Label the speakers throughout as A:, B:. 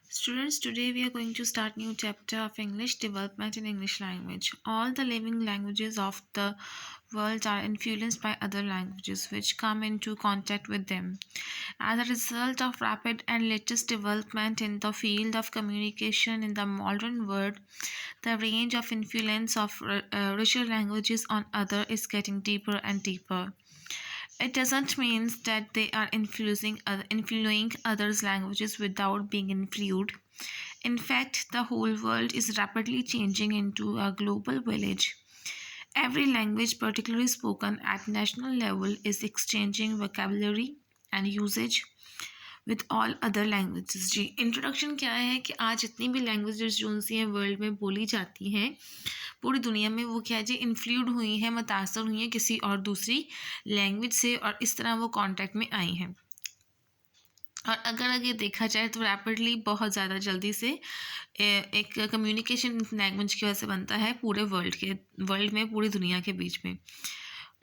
A: Students, today we are going to start new chapter of English development in English language. All the living languages of the world are influenced by other languages which come into contact with them. As a result of rapid and latest development in the field of communication in the modern world, the range of influence of richer languages on other is getting deeper and deeper. It doesn't mean that they are influencing others' languages without being influenced. In fact, the whole world is rapidly changing into a global village. Every language, particularly spoken at national level, is exchanging vocabulary and usage with all other languages. जी, introduction क्या है कि आज जितनी भी languages जो सी हैं world में बोली जाती हैं पूरी दुनिया में, वो क्या है जी, इन्फ्लुएंड हुई हैं, मुतासर हुई हैं किसी और दूसरी लैंग्वेज से, और इस तरह वो कांटेक्ट में आई हैं। और अगर ये देखा जाए तो रैपिडली बहुत ज़्यादा जल्दी से एक कम्युनिकेशन लैंग्वेज की वजह से बनता है पूरे वर्ल्ड में, पूरी दुनिया के बीच में।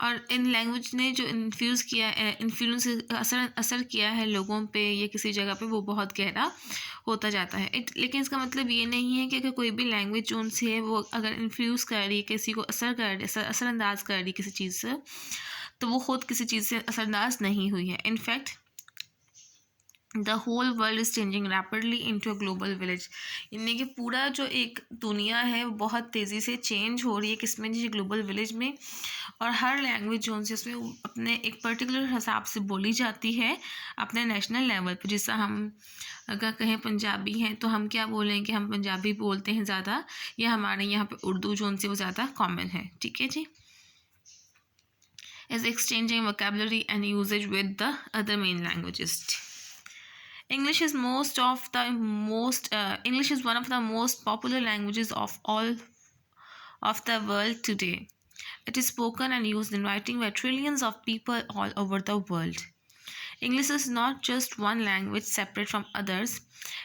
A: और इन लैंग्वेज ने जो इन्फ्लुएंस असर किया है लोगों पे या किसी जगह पे, वो बहुत गहरा होता जाता है। लेकिन इसका मतलब ये नहीं है कि अगर कोई भी लैंग्वेज जो सी है वो अगर इन्फ्लुएंस कर रही है, किसी को असरअंदाज कर रही है किसी चीज़ से, तो वो खुद किसी चीज़ से असरअंदाज नहीं हुई है। In fact the whole world is changing rapidly into a global village, यानी कि पूरा जो एक दुनिया है वो बहुत तेज़ी से चेंज हो रही है किसमें, जैसे ग्लोबल विलेज में। और हर लैंग्वेज जो है उसमें अपने एक पर्टिकुलर हिसाब से बोली जाती है अपने नेशनल लेवल पर। जैसा हम अगर कहें पंजाबी हैं तो हम क्या बोलेंगे, हम पंजाबी बोलते हैं ज़्यादा, या हमारे यहाँ पे उर्दू जो उनसे वो ज़्यादा कॉमन है। ठीक है जी। Is exchanging vocabulary and usages with the other main languages. English is English is one of the most popular languages of all of the world today. It is spoken and used in writing by trillions of people all over the world. English is not just one language separate from others.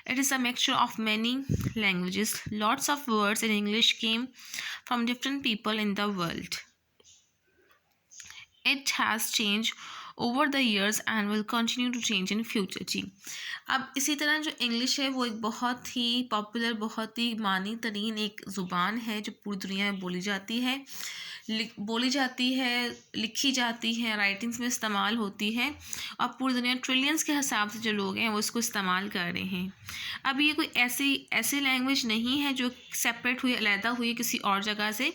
A: It is a mixture of many languages. Lots of words in English came from different people in the world. It has changed over the years and will continue to change in future। जी, अब इसी तरह जो English है वो एक बहुत ही popular, बहुत ही मानी तरीन एक ज़ुबान है जो पूरी दुनिया में बोली जाती है, लिखी जाती है, राइटिंग्स में इस्तेमाल होती है, और पूरी दुनिया ट्रिलियंस के हिसाब से जो लोग हैं वो इसको इस्तेमाल कर रहे हैं। अब ये कोई ऐसी लैंग्वेज नहीं है जो सेपरेट हुई, अलहदा हुई किसी और जगह से,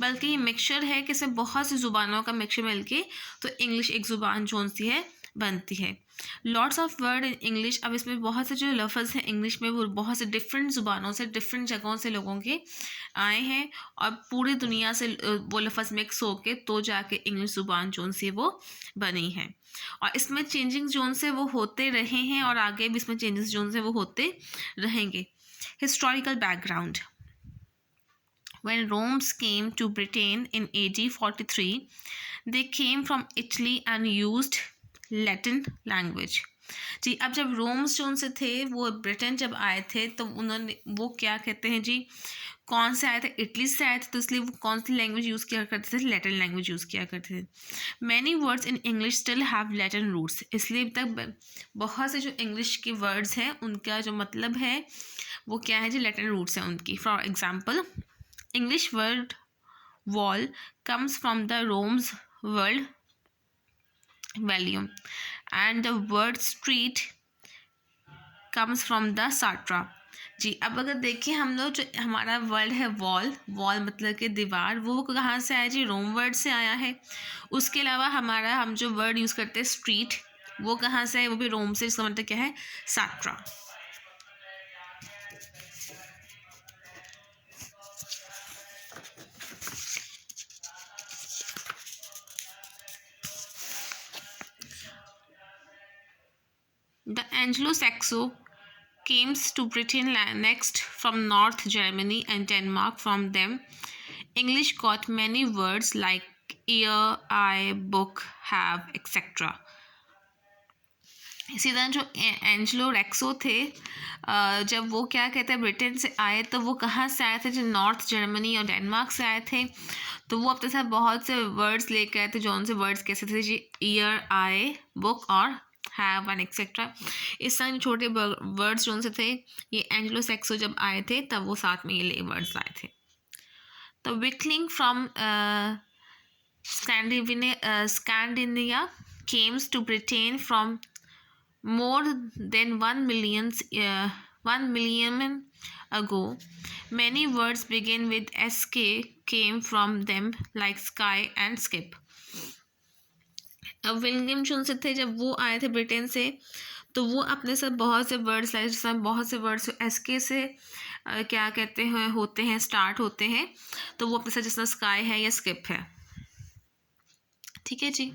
A: बल्कि ये मिक्सचर है कि इसमें बहुत सी ज़ुबानों का मिक्सचर मिलके तो इंग्लिश एक ज़ुबान जो सी है बनती है। Lots of word in English, अब इसमें बहुत से जो लफ्ज़ हैं इंग्लिश में वो बहुत से डिफरेंट ज़ुबानों से, डिफरेंट जगहों से लोगों के आए हैं, और पूरी दुनिया से वो लफ्ज़ मिक्स होके तो जाके इंग्लिश ज़ुबान जो सी वो बनी है। और इसमें चेंजिंग जोन से वो होते रहे हैं और आगे भी इसमें चेंजेस जोन से वो होते रहेंगे। Historical background. When Romans came to Britain in AD 43, they came from Italy and used Latin language। जी, अब जब रोम्स जो उनसे थे वो ब्रिटेन जब आए थे तो उन्होंने वो क्या कहते हैं जी, कौन से आए थे, इटली से आए थे, तो इसलिए वो कौन सी लैंग्वेज यूज़ किया करते थे, लैटिन लैंग्वेज यूज़ किया करते थे। Many words in English still have Latin roots, इसलिए अब तक बहुत से जो इंग्लिश के वर्ड्स हैं उनका जो मतलब है वो क्या है जी, लैटिन रूट्स हैं उनकी। For example, English word wall comes from the Rome's word volume, and the word street comes from the satra। जी, अब अगर देखिए हम लोग जो हमारा वर्ड है वॉल मतलब कि दीवार, वो कहाँ से आया जी, रोम वर्ड से आया है। उसके अलावा हम जो वर्ड यूज़ करते हैं स्ट्रीट, वो कहाँ से है, वो भी रोम से, इसका मतलब क्या है, साट्रा। The Anglo-Saxon came to Britain next from North Germany and Denmark. From them, English got many words like ear, eye, book, have, etc. इसी तरह जो एंग्लो रेक्सो थे, जब वो क्या कहते हैं ब्रिटेन से आए, तो वो कहाँ से आए थे, जो नॉर्थ जर्मनी और डेनमार्क से आए थे। तो वो अपने साथ बहुत से वर्ड्स लेकर आए थे, जो उनसे वर्ड्स कैसे थे जी, ईयर, आई, बुक और हैव एंड एक्सेट्रा, इस तरह छोटे वर्ड्स जो से थे ये एंग्लो सैक्सो जब आए थे तब वो साथ में ये वर्ड्स आए थे. The Wickling from Scandinavia came to Britain from more than 1 million ago. Many words begin with SK came from them like sky and skip. अब विलियम जोन से थे जब वो आए थे ब्रिटेन से तो वो अपने साथ बहुत से वर्ड्स लाए जिसमें बहुत से वर्ड्स एस के से क्या कहते हैं होते हैं स्टार्ट होते हैं तो वो अपने साथ जिसमें स्काई है या स्किप है. ठीक है जी.